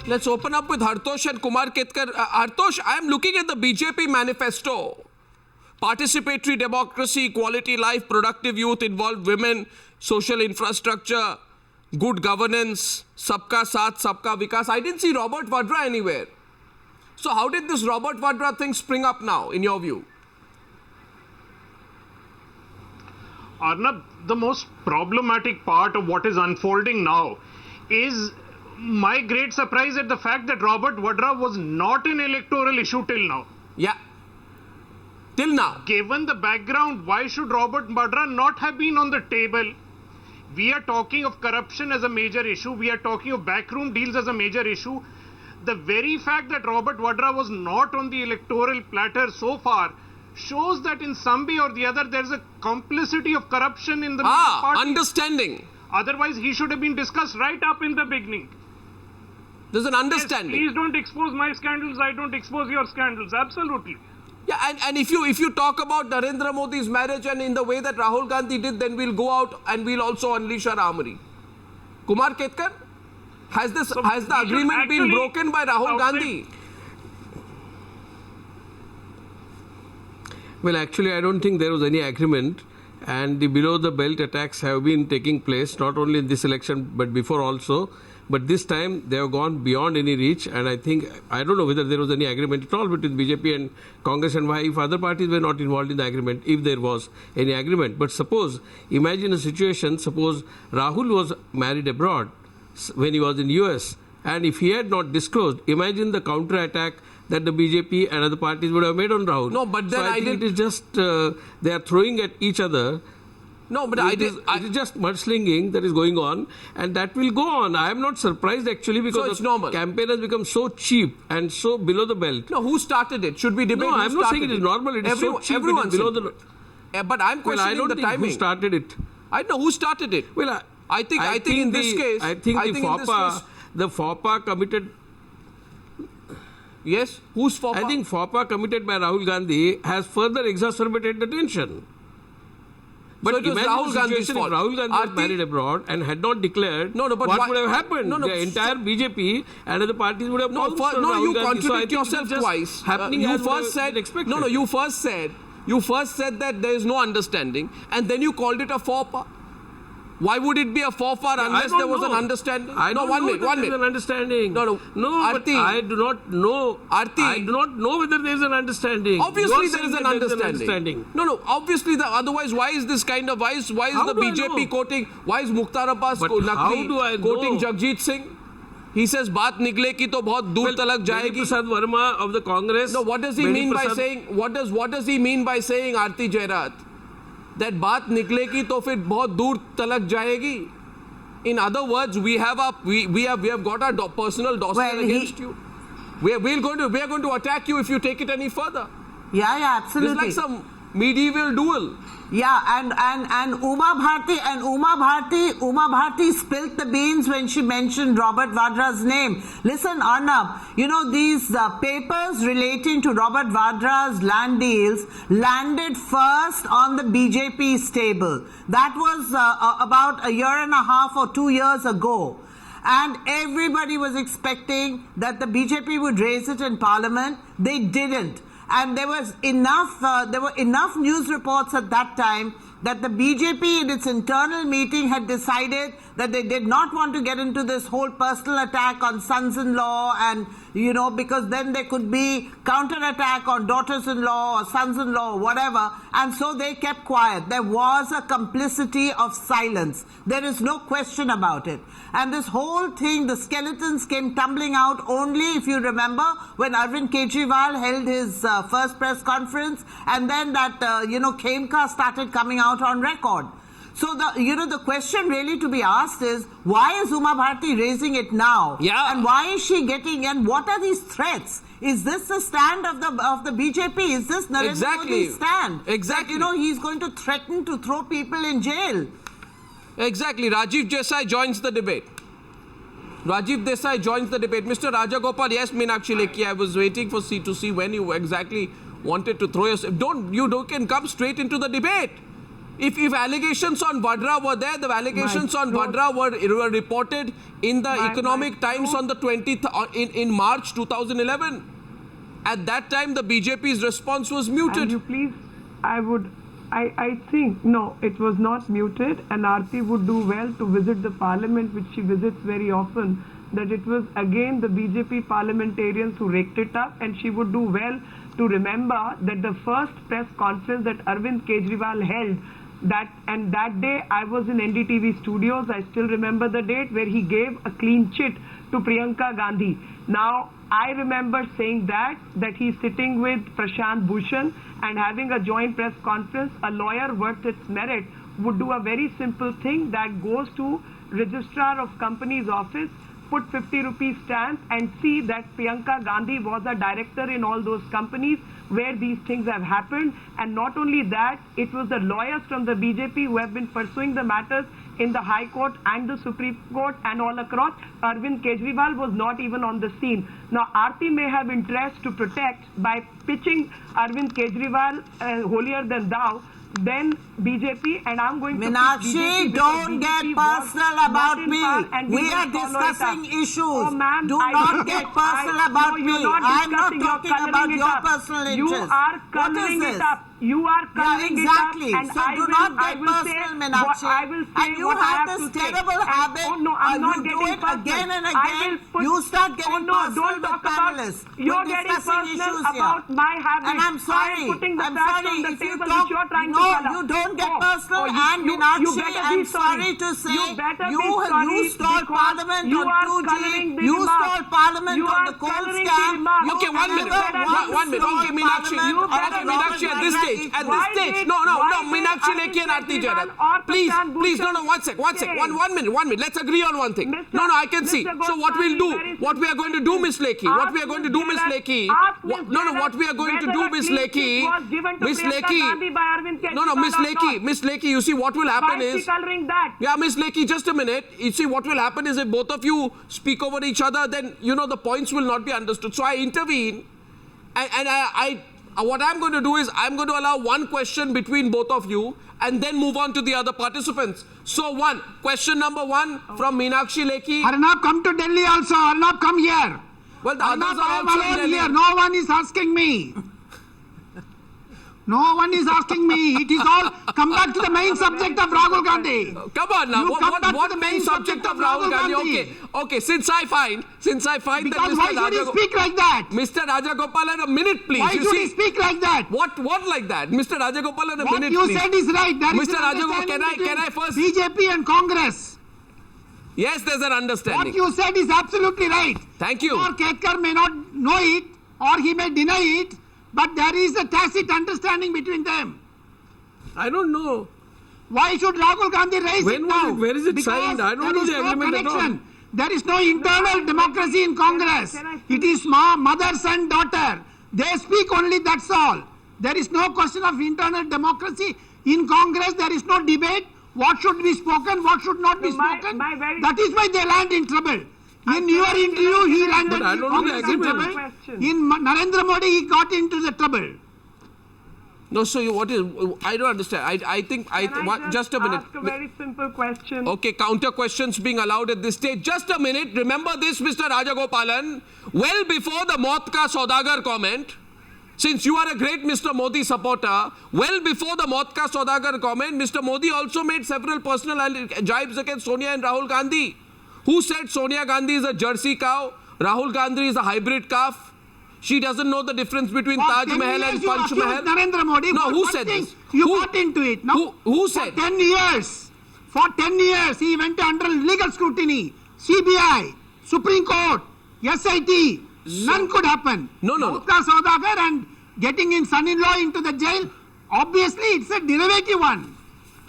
Let's open up with Hartosh and Kumar Ketkar. Hartosh, I am looking at the BJP manifesto. Participatory democracy, quality life, productive youth, involved women, social infrastructure, good governance, sabka saath, sabka vikas. I didn't see Robert Vadra anywhere. So how did this Robert Vadra thing spring up now, in your view? Arnab, the most problematic part of what is unfolding now is my great surprise at the fact that Robert Vadra was not an electoral issue till now. Yeah. Till now. Given the background, why should Robert Vadra not have been on the table? We are talking of corruption as a major issue. We are talking of backroom deals as a major issue. The very fact that Robert Vadra was not on the electoral platter so far shows that in some way or the other there is a complicity of corruption in the party. Understanding. Otherwise, he should have been discussed right up in the beginning. There's an understanding. Yes, please don't expose my scandals. I don't expose your scandals. Absolutely. Yeah, and if you talk about Narendra Modi's marriage and in the way that Rahul Gandhi did, then we'll go out and we'll also unleash our armory. Kumar Ketkar, has the agreement been broken by Rahul Gandhi? Well, actually, I don't think there was any agreement, and the below-the-belt attacks have been taking place not only in this election but before also. But this time they have gone beyond any reach, and I don't know whether there was any agreement at all between BJP and Congress, and why if other parties were not involved in the agreement, if there was any agreement. But imagine a situation, suppose Rahul was married abroad when he was in US, and if he had not disclosed, imagine the counter-attack that the BJP and other parties would have made on Rahul. No, but then I think it is just they are throwing at each other. No, but it is just mudslinging that is going on, and that will go on. I am not surprised actually, because the campaign has become so cheap and so below the belt. No, who started it? Should we debate? No, I am not saying it is normal. It is so cheap. Everyone below the. But I am questioning the timing. Who started it? I know who started it. Well, I think in this case, the FOPA committed. Yes, whose FOPA? I think FOPA committed by Rahul Gandhi has further exacerbated the tension. But so imagine Rahul Gandhi's if fault. Rahul Gandhi was married abroad and had not declared, what would have happened? The entire BJP and other parties would have you contradict yourself twice. You first said that there is no understanding, and then you called it a faux pas. Why would it be a faux pas unless there was an understanding? One minute. An understanding. No, Aarti, I do not know. Aarti, I do not know whether there is an understanding. Obviously, there is an understanding. No. Obviously, otherwise, why is this kind of why is the BJP quoting? Why is Mukhtar Abbas Naqvi quoting Jagjit Singh? He says, "Baat nikle ki to bahut dur talak jayegi." Prasad Verma of the Congress. No, what does he mean by saying? What does he mean by saying, Aarti Jairat? That बात निकलेगी तो फिर बहुत दूर तलक जाएगी. In other words, we have got our personal dossier against you. We are going to attack you if you take it any further. Yeah, absolutely. It's like some medieval duel. Yeah, and Uma Bharti spilt the beans when she mentioned Robert Vadra's name. Listen, Arnab, these papers relating to Robert Vadra's land deals landed first on the BJP's table. That was about a year and a half or 2 years ago. And everybody was expecting that the BJP would raise it in Parliament. They didn't. And there were enough news reports at that time that the BJP in its internal meeting had decided that they did not want to get into this whole personal attack on sons-in-law, and because then there could be counter-attack on daughters-in-law or sons-in-law or whatever, and so they kept quiet. There was a complicity of silence. There is no question about it. And this whole thing, the skeletons came tumbling out only, if you remember, when Arvind Kejriwal held his first press conference, and then that, Khemka started coming out on record. So the question really to be asked is, why is Uma Bharti raising it now? Yeah. And why is she getting, and what are these threats? Is this the stand of the BJP? Is this Narendra Modi's stand? Exactly. That, he's going to threaten to throw people in jail. Exactly. Rajiv Desai joins the debate. Mr. Rajagopal, yes, Meenakshi Lekhi, I was waiting to see when you exactly wanted to throw yourself. You can come straight into the debate. If allegations on Vadra were there, the allegations on Vadra were reported in the Economic Times on the 20th in March 2011. At that time, the BJP's response was muted. And you please, I think, no, it was not muted, and Aarti would do well to visit the parliament, which she visits very often, that it was again the BJP parliamentarians who raked it up, and she would do well to remember that the first press conference that Arvind Kejriwal held, that day I was in NDTV studios, I still remember the date, where he gave a clean chit to Priyanka Gandhi. Now, I remember saying that he's sitting with Prashant Bhushan and having a joint press conference. A lawyer worth its merit would do a very simple thing, that goes to Registrar of Companies office, put 50 rupees stamp and see that Priyanka Gandhi was a director in all those companies where these things have happened. And not only that, it was the lawyers from the BJP who have been pursuing the matters in the High Court and the Supreme Court and all across. Arvind Kejriwal was not even on the scene. Now, Aarti may have interest to protect by pitching Arvind Kejriwal holier than thou, then BJP, and I'm going to Meenakshi, don't get personal about me. We are discussing issues. Oh, do not get personal about me. I'm not talking about your personal interest. You are coloring it up. You are coloring it up. And so do not get personal, Meenakshi. And you have this terrible habit. Oh no, I'm not getting getting personal. Again and again. You start getting personal with panelists. You're getting personal about my habit. And I'm sorry. I'm sorry if you talk. No, you don't get personal. And Meenakshi, I'm sorry to say, you stole Parliament on 2G. You stole Parliament on the coal scam. Okay, 1 minute. 1 minute. Okay, Meenakshi. Okay, Meenakshi, at this stage. No, Meenakshi Lekhi and Aarti Jairam. Please, no, 1 sec. 1 minute. Let's agree on one thing. No, I can see. So what we'll do, what we are going to do, Miss Lekhi, what we are going to do, Miss Lekhi, Miss Lekhi, you see what will happen is, yeah, Miss Lekhi, just a minute. You see what will happen is if both of you speak over each other, then the points will not be understood. So I intervene, and I what I'm going to do is I'm going to allow one question between both of you and then move on to the other participants. So question number 1 from Meenakshi Lekhi. Arnab, come to Delhi also. Arnab, come here. Well, the Arnab, others are also in Delhi. Here. No one is asking me. No one is asking me. It is all. Come back to the main subject of Rahul Gandhi. Come on now. What main subject of Rahul Gandhi? Okay. Since I find because that why should he speak like that? Mr. Rajagopalan, a minute, please. Why should he speak like that? What like that? Mr. Rajagopalan, a minute, please. What you said is right. There Mr. Rajagopalan, can I first? BJP and Congress. Yes, there's an understanding. What you said is absolutely right. Thank you. Or Ketkar may not know it, or he may deny it, but there is a tacit understanding between them. I don't know. Why should Rahul Gandhi raise it now? Where is it signed? I don't know the agreement at all. There is no internal democracy in Congress. It is mother, son, daughter. They speak only, that's all. There is no question of internal democracy. In Congress, there is no debate. What should be spoken, what should not be spoken. That is why they land in trouble. In your interview, he landed in Congress in trouble. In Narendra Modi, he got into the trouble. No, so I don't understand. I think, just a minute. Ask a very simple question. Okay, counter questions being allowed at this stage. Just a minute. Remember this, Mr. Rajagopalan. Well before the Maut Ka Saudagar comment, since you are a great Mr. Modi supporter, well before the Maut Ka Saudagar comment, Mr. Modi also made several personal jibes against Sonia and Rahul Gandhi. Who said Sonia Gandhi is a Jersey cow? Rahul Gandhi is a hybrid calf? She doesn't know the difference between Taj Mahal and Panch Mahal. Narendra Modi. No, who said this? You got into it. No? Who said? For 10 years, he went under legal scrutiny. CBI, Supreme Court, SIT. None could happen. No. Maut Saudagar and getting in son-in-law into the jail. Obviously, it's a derivative one.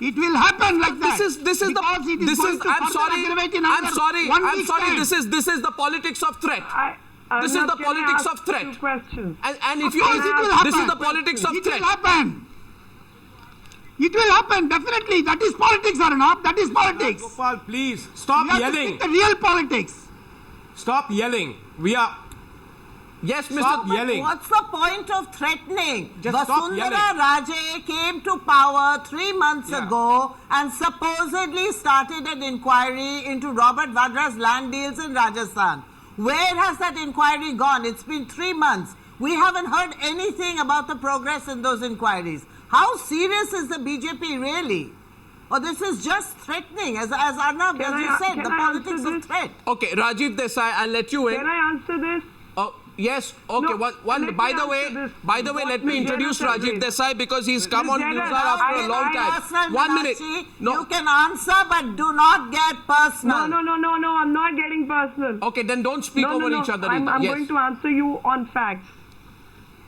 It will happen like that. This is the politics of threat. This is the politics of threat. And if this is the politics of threat. It will happen. It will happen, definitely. That is politics, Arnab. That is politics. Gopal, please stop yelling. The real politics. Stop yelling. We are Yes, Mr. Stop yelling. What's the point of threatening? Just stop Vasundhara Raje came to power 3 months ago and supposedly started an inquiry into Robert Vadra's land deals in Rajasthan. Where has that inquiry gone? It's been 3 months. We haven't heard anything about the progress in those inquiries. How serious is the BJP really? Or this is just threatening, as Arnab, as you said, the politics of threat. Okay, Rajiv Desai, I'll let you in. Can I answer this? Oh, yes. Okay. No, By the way, let me introduce Rajiv Desai because he's come on Newshour after a long time. 1 minute. You can answer, but do not get personal. No, I'm not getting personal. Okay, then don't speak over each other. I'm yes. going to answer you on facts.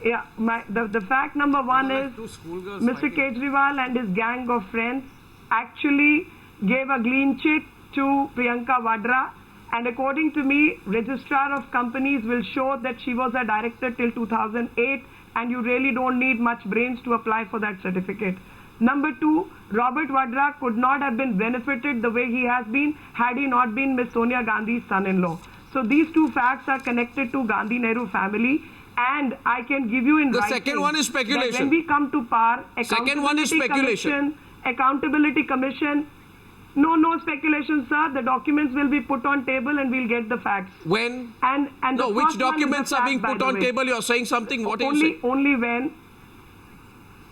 Yeah, the fact number one is Mr. Kejriwal and his gang of friends actually gave a clean chit to Priyanka Vadra, and according to me, Registrar of Companies will show that she was a director till 2008, and you really don't need much brains to apply for that certificate. Number two, Robert Vadra could not have been benefited the way he has been had he not been Miss Sonia Gandhi's son-in-law. So these two facts are connected to Gandhi Nehru family. And I can give you in the writing second one is speculation. that when we come to power, Second one is speculation. Accountability Commission, no speculation, sir. The documents will be put on table and we'll get the facts. When? And no, the which first one is documents a are fact, being by put the on way. table? You're saying something. What are you saying? Only when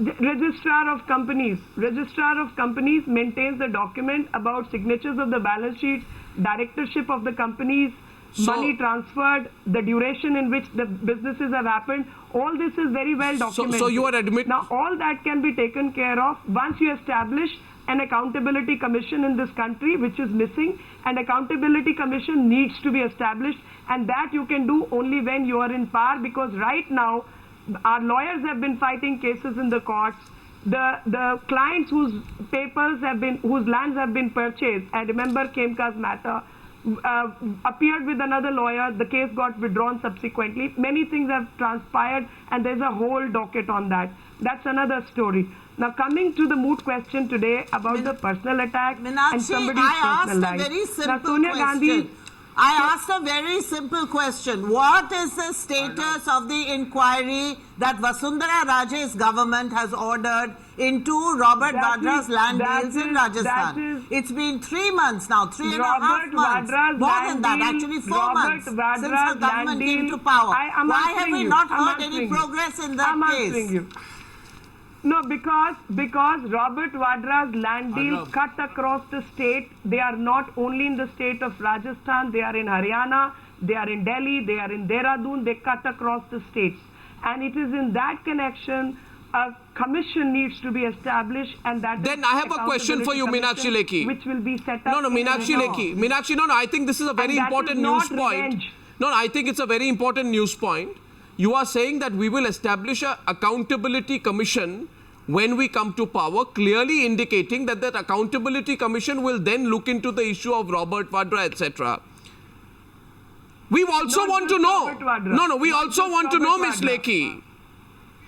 the Registrar of Companies maintains the document about signatures of the balance sheets, directorship of the companies, money transferred, the duration in which the businesses have happened. All this is very well documented. So you are admitting... Now, all that can be taken care of once you establish an accountability commission in this country, which is missing. An accountability commission needs to be established, and that you can do only when you are in power, because right now, our lawyers have been fighting cases in the courts. The clients whose lands have been purchased, I remember Khemka's matter, appeared with another lawyer, the case got withdrawn subsequently. Many things have transpired and there's a whole docket on that. That's another story. Now coming to the moot question today about the personal attack and somebody's personal life. I asked a very simple question. What is the status of the inquiry that Vasundhara Raje's government has ordered into Robert Vadra's land deals in Rajasthan? It's been 3 months now, 3.5 months. More than that, actually 4 months since the government came to power. Why have we not heard any progress in that case? No, because Robert Vadra's land deals cut across the state. They are not only in the state of Rajasthan, they are in Haryana, they are in Delhi, they are in Dehradun, they cut across the states. And it is in that connection a commission needs to be established, and that then I have a question for you, Meenakshi Lekhi. Which will be set up. No, Meenakshi Lekhi. Meenakshi, no, I think this is a very important news point. No, I think it's a very important news point. You are saying that we will establish an accountability commission when we come to power, clearly indicating that that accountability commission will then look into the issue of Robert Vadra, etc. We also want to know. We also want to know, Ms. Lekhi.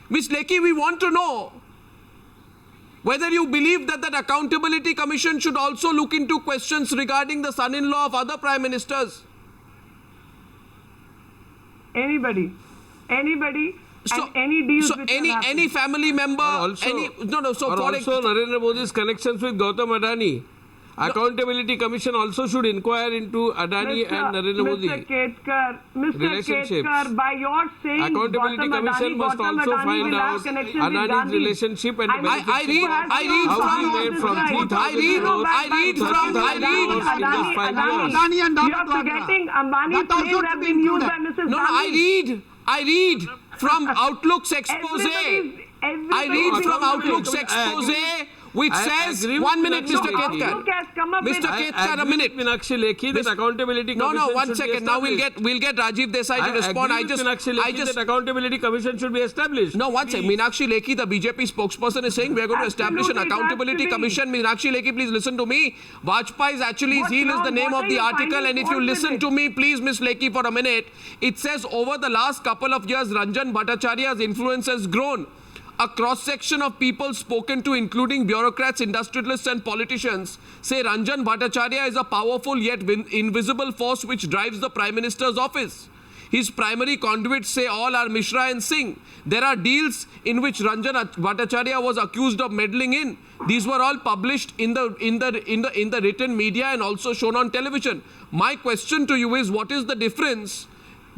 Ms. Lekhi, we want to know whether you believe that that accountability commission should also look into questions regarding the son-in-law of other prime ministers. Anybody. So, and any deals so any family member, also Narendra Modi's connections with Gautam Adani. Accountability Commission also should inquire into Adani and Narendra Modi. Mr. Ketkar, by your saying Accountability Commission must also find out Adani's relationship and I read from Adani and Robert Vadra. Ambani's names have been used by Mrs. Gandhi. I read from Outlook's expose. I read from Outlook's expose, which says, 1 minute, Mr. Ketkar. Mr. Ketkar, a minute. Meenakshi Lekhi, that accountability commission. No, 1 second. Now we'll get Rajiv Desai to respond. That accountability commission should be established. No, 1 second. Meenakshi Lekhi, the BJP spokesperson, is saying we are going to establish an accountability commission. Meenakshi Lekhi, please listen to me. Vajpayee's actually zeal is the name of the article, and if you listen to me, please, Ms. Lekhi, for a minute, it says over the last couple of years, Ranjan Bhattacharya's influence has grown. A cross-section of people spoken to, including bureaucrats, industrialists and politicians, say Ranjan Bhattacharya is a powerful yet invisible force which drives the Prime Minister's office. His primary conduits say all are Mishra and Singh. There are deals in which Ranjan Bhattacharya was accused of meddling in. These were all published in the written media and also shown on television. My question to you is, what is the difference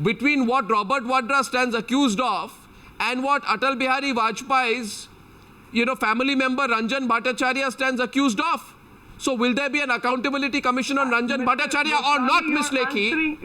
between what Robert Vadra stands accused of and what Atal Bihari Vajpayee's, family member Ranjan Bhattacharya stands accused of? So will there be an accountability commission on Ranjan Bhattacharya or not, Ms. Lekhi?